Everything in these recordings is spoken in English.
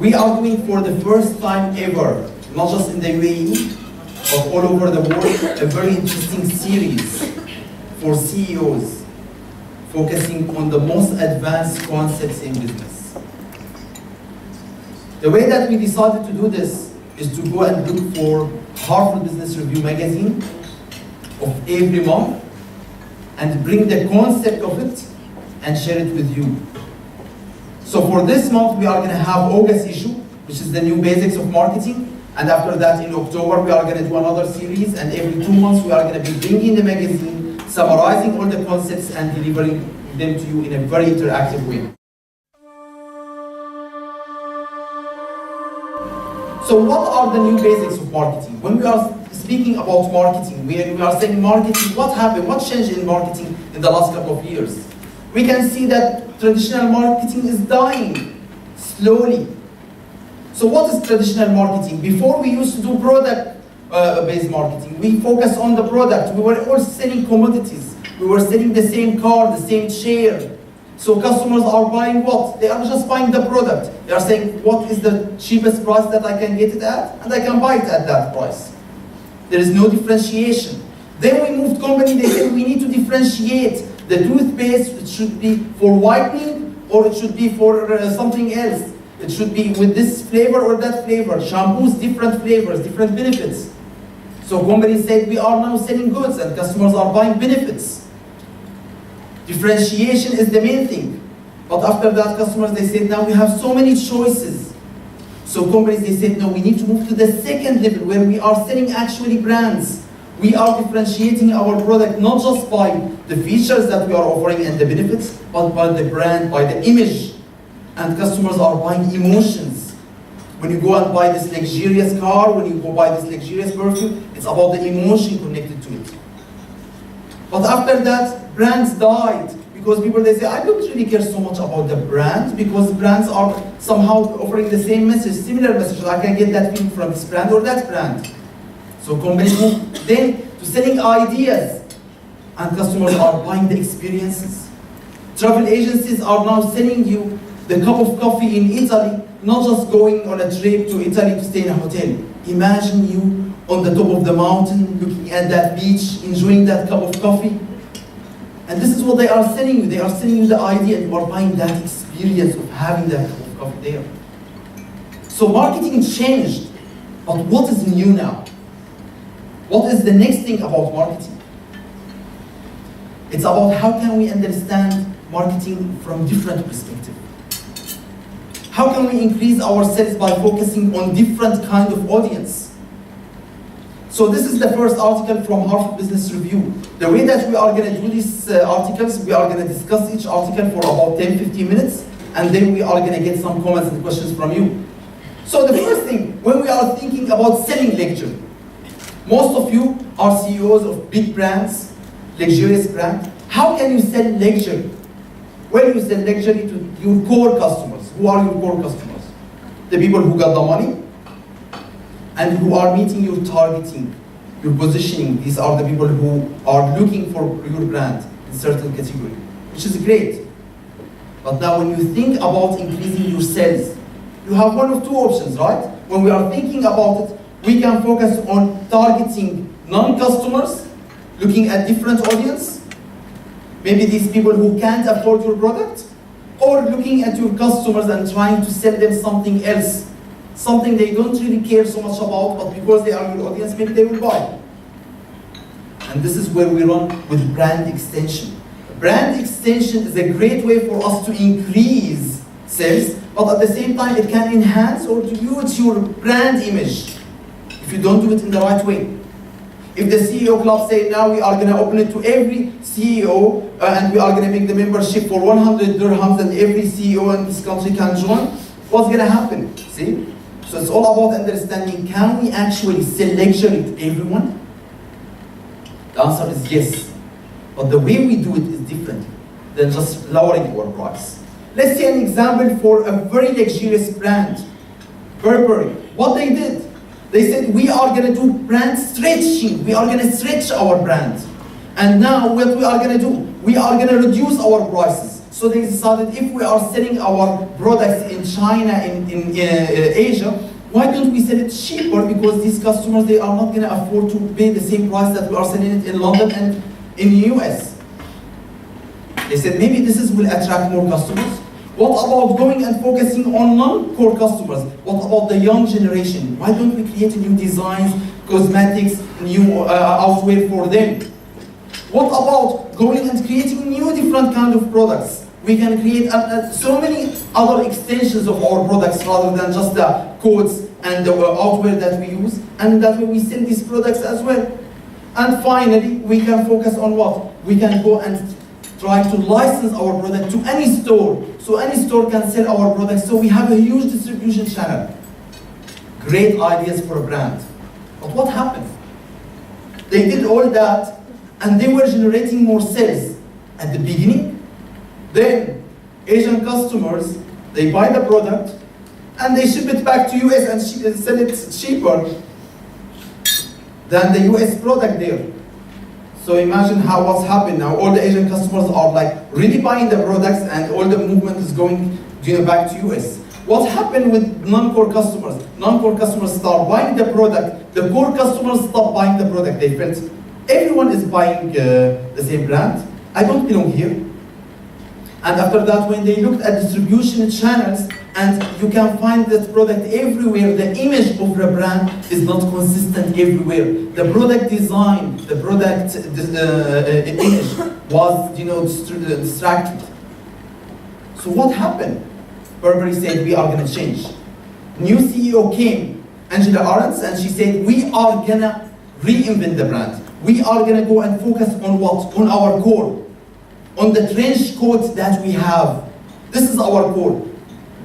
We are doing for the first time ever, not just in the UAE, but all over the world, a very interesting series for CEOs, focusing on the most advanced concepts in business. The way that we decided to do this is to go and look for Harvard Business Review magazine of every month and bring the concept of it and share it with you. So for this month, we are going to have August issue, which is the new basics of marketing. And after that, in October, we are going to do another series. And every 2 months, we are going to be bringing the magazine, summarizing all the concepts and delivering them to you in a very interactive way. So what are the new basics of marketing? When we are speaking about marketing, we are saying marketing, what happened? What changed in marketing in the last couple of years? We can see that traditional marketing is dying slowly. So what is traditional marketing? Before we used to do product-based marketing. We focused on the product. We were all selling commodities. We were selling the same car, the same chair. So customers are buying what? They are just buying the product. They are saying, what is the cheapest price that I can get it at? And I can buy it at that price. There is no differentiation. Then we moved company, they said we need to differentiate. The toothpaste, it should be for whitening or it should be for something else. It should be with this flavor or that flavor. Shampoos, different flavors, different benefits. So companies said we are now selling goods and customers are buying benefits. Differentiation is the main thing. But after that, customers, they said now we have so many choices. So companies, they said no, we need to move to the second level where we are selling actually brands. We are differentiating our product not just by the features that we are offering and the benefits, but by the brand, by the image. And customers are buying emotions. When you go and buy this luxurious car, when you go buy this luxurious perfume, it's about the emotion connected to it. But after that, brands died because people, they say, I don't really care so much about the brand because brands are somehow offering the same message, similar message. I can get that feeling from this brand or that brand. So companies move then to selling ideas, and customers are buying the experiences. Travel agencies are now selling you the cup of coffee in Italy, not just going on a trip to Italy to stay in a hotel. Imagine you on the top of the mountain, looking at that beach, enjoying that cup of coffee. And this is what they are selling you. They are selling you the idea, and you are buying that experience of having that cup of coffee there. So marketing changed, but what is new now? What is the next thing about marketing? It's about how can we understand marketing from different perspectives. How can we increase our sales by focusing on different kind of audience? So this is the first article from Harvard Business Review. The way that we are going to do these articles, we are going to discuss each article for about 10-15 minutes, and then we are going to get some comments and questions from you. So the first thing, when we are thinking about selling luxury, most of you are CEOs of big brands, luxurious brands. How can you sell luxury? Well, you sell luxury to your core customers. Who are your core customers? The people who got the money and who are meeting your targeting, your positioning. These are the people who are looking for your brand in certain category, which is great. But now when you think about increasing your sales, you have one of two options, right? When we are thinking about it, we can focus on targeting non-customers, looking at different audience, maybe these people who can't afford your product, or looking at your customers and trying to sell them something else, something they don't really care so much about, but because they are your audience, maybe they will buy. And this is where we run with brand extension. Brand extension is a great way for us to increase sales, but at the same time it can enhance or dilute your brand image if you don't do it in the right way. If the CEO club say now we are going to open it to every CEO and we are going to make the membership for 100 dirhams and every CEO in this country can join, what's going to happen? See? So it's all about understanding, can we actually sell luxury to everyone? The answer is yes. But the way we do it is different than just lowering our price. Let's see an example for a very luxurious brand, Burberry. What they did, they said we are going to do brand stretching. We are going to stretch our brand. And now what we are going to do, we are going to reduce our prices. So they decided, if we are selling our products in China, in Asia, why don't we sell it cheaper? Because these customers, they are not going to afford to pay the same price that we are selling it in London and in the US. They said, maybe this will attract more customers. What about going and focusing on non-core customers? What about the young generation? Why don't we create new designs, cosmetics, new outwear for them? What about going and creating new different kind of products? We can create so many other extensions of our products rather than just the coats and the outwear that we use, and that way we sell these products as well. And finally, we can focus on what? We can go and try to license our product to any store, so any store can sell our products, so we have a huge distribution channel. Great ideas for a brand. But what happened? They did all that, and they were generating more sales at the beginning. Then Asian customers, they buy the product and they ship it back to US and sell it cheaper than the US product there. So imagine what's happened now. All the Asian customers are like really buying the products, and all the movement is going back to US. What happened with non-core customers? Non-core customers start buying the product. The core customers stop buying the product. They felt everyone is buying the same brand. I don't belong here. And after that, when they looked at distribution channels, and you can find that product everywhere, the image of the brand is not consistent everywhere. The product design, the product image was, distracted. So what happened? Burberry said, we are going to change. New CEO came, Angela Arendt, and she said, we are going to reinvent the brand. We are going to go and focus on what? On our core. On the trench coat that we have. This is our core.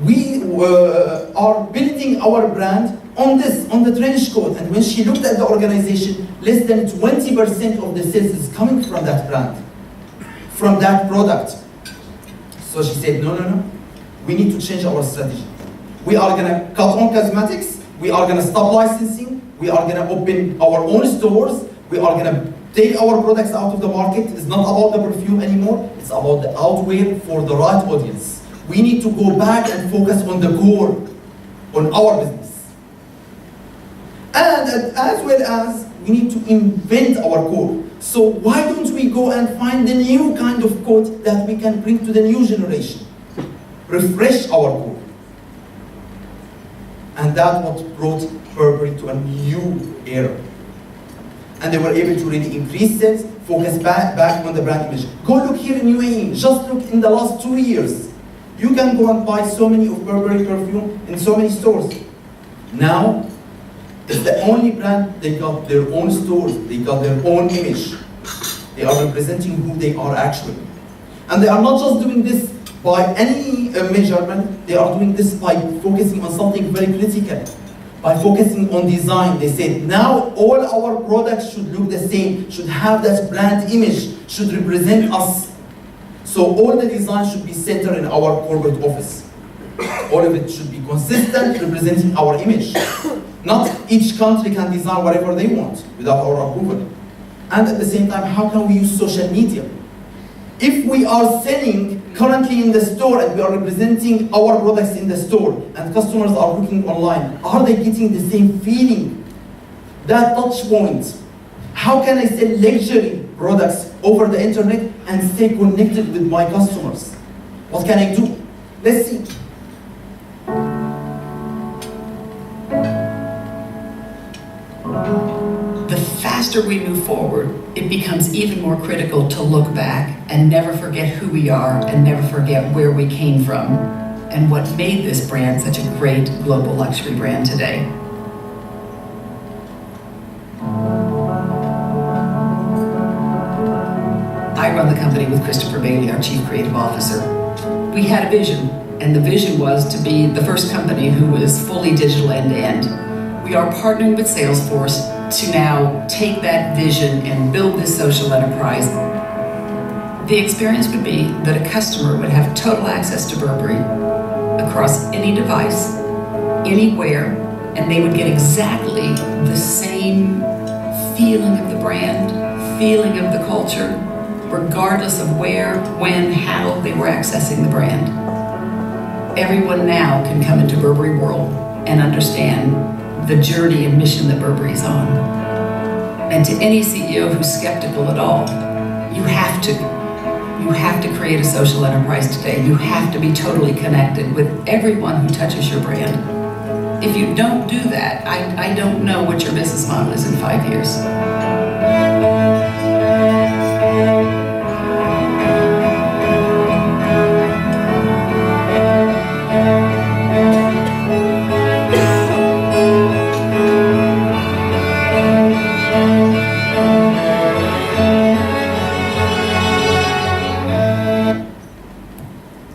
We are building our brand on this, on the trench coat. And when she looked at the organization, less than 20% of the sales is coming from that brand, from that product. So she said, no. We need to change our strategy. We are going to cut on cosmetics. We are going to stop licensing. We are going to open our own stores. We are going to take our products out of the market. It's not about the perfume anymore. It's about the outwear for the right audience. We need to go back and focus on the core, on our business. And as well as we need to invent our core. So why don't we go and find the new kind of coat that we can bring to the new generation? Refresh our core. And that's what brought Burberry to a new era. And they were able to really increase sales, focus back on the brand image. Go look here in UAE, just look in the last 2 years. You can go and buy so many of Burberry perfume in so many stores. Now, it's the only brand, they got their own stores, they got their own image. They are representing who they are actually. And they are not just doing this by any measurement, they are doing this by focusing on something very critical. By focusing on design, they said, now all our products should look the same, should have that brand image, should represent us. So all the design should be centered in our corporate office. All of it should be consistent, representing our image. Not each country can design whatever they want without our approval. And at the same time, how can we use social media? If we are selling currently in the store and we are representing our products in the store and customers are looking online, are they getting the same feeling? That touch point. How can I sell luxury products over the internet and stay connected with my customers? What can I do? Let's see. The faster we move forward, it becomes even more critical to look back and never forget who we are and never forget where we came from and what made this brand such a great global luxury brand today. I run the company with Christopher Bailey, our Chief Creative Officer. We had a vision, and the vision was to be the first company who was fully digital end-to-end. We are partnering with Salesforce to now take that vision and build this social enterprise. The experience would be that a customer would have total access to Burberry across any device, anywhere, and they would get exactly the same feeling of the brand, feeling of the culture, regardless of where, when, how they were accessing the brand. Everyone now can come into Burberry World and understand the journey and mission that Burberry is on. And to any CEO who's skeptical at all, you have to create a social enterprise today. You have to be totally connected with everyone who touches your brand. If you don't do that, I don't know what your business model is in 5 years.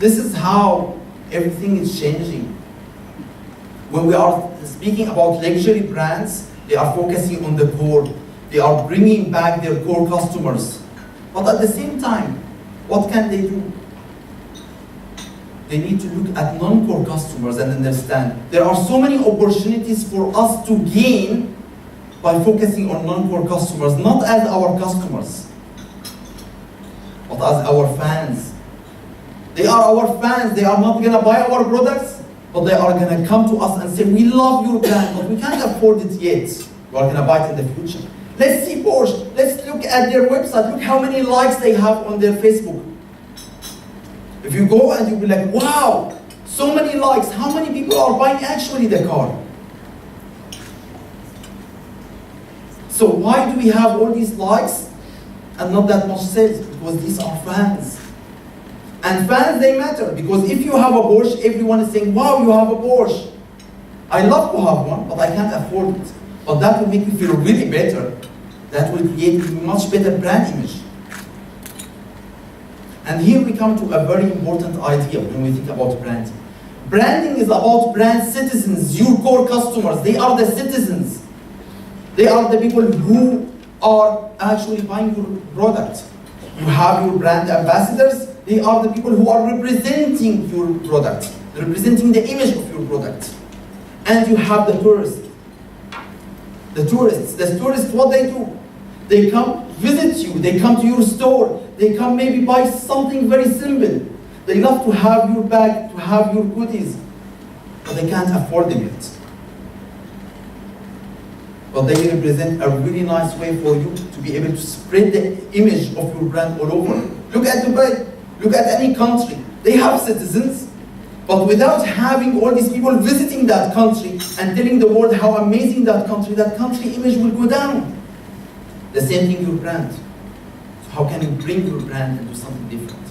This is how everything is changing. When we are speaking about luxury brands, they are focusing on the core. They are bringing back their core customers. But at the same time, what can they do? They need to look at non-core customers and understand there are so many opportunities for us to gain by focusing on non-core customers, not as our customers, but as our fans. They are our fans. They are not going to buy our products, but they are going to come to us and say, we love your brand, but we can't afford it yet. We are going to buy it in the future. Let's see Porsche. Let's look at their website. Look how many likes they have on their Facebook. If you go and you'll be like, wow, so many likes. How many people are buying actually the car? So why do we have all these likes and not that much sales? Because these are fans. And fans, they matter, because if you have a Porsche, everyone is saying, wow, you have a Porsche. I love to have one, but I can't afford it. But that will make me feel really better. That will create a much better brand image. And here we come to a very important idea when we think about branding. Branding is about brand citizens, your core customers. They are the citizens. They are the people who are actually buying your product. You have your brand ambassadors. They are the people who are representing your product, representing the image of your product. And you have the tourists. The tourists, what they do? They come visit you, they come to your store, they come maybe buy something very simple. They love to have your bag, to have your goodies, but they can't afford them yet. But they represent a really nice way for you to be able to spread the image of your brand all over. Look at Dubai. Look at any country. They have citizens, but without having all these people visiting that country and telling the world how amazing that country image will go down. The same thing your brand. So how can you bring your brand into something different?